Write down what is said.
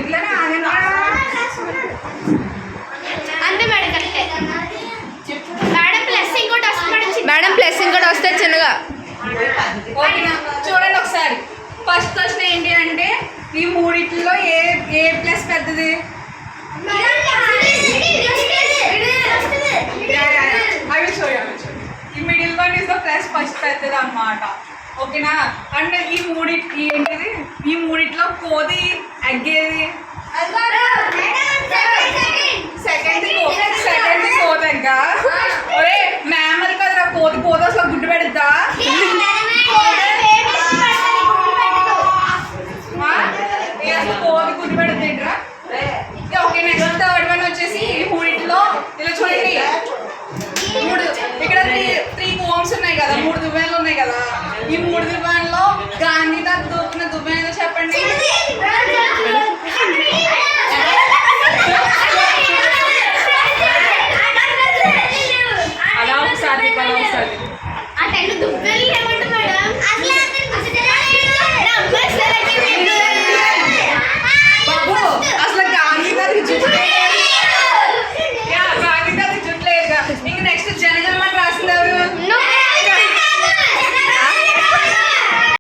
ఇట్లానే ఆగను అంతే మేడం కరెక్టే మేడం ప్లస్ ఇంకోటి వస్తుంది మేడం ప్లస్ ఇంకోటి వస్తే చిన్నగా ఓకేనా చూడండి ఒకసారి ఫస్ట్ క్వశ్చన్ ఏంటి అంటే ఈ మూడిట్లో ఏ ఏ ప్లస్ పెద్దది అవి చూడండి ఈ middle one is the plus first పెద్దది అన్నమాట ఓకేనా అండ్ ఈ మూడిటి ఏంటిది ఈ మూడిట్లో కోది అగ్గేది సెకండ్ కోదగ్గ ఒరే మ్యామల్ కదరా కోది కోద అసలు గుడ్డు పెడద్దా కోది గుడ్డు పెడతాయిరా ఓకే నెక్స్ట్ థర్డ్ వన్ వచ్చేసి ఈ మూడిట్లో ఇలా చూడండి మూడు ఇక్కడ త్రీ కోమ్స్ ఉన్నాయి కదా 3 దువ్వెనలు ఉన్నాయి కదా ఈ 3 దువ్వెనలో గాంధీ తాత దూకిన దువ్వెన ఏదో చెప్పండి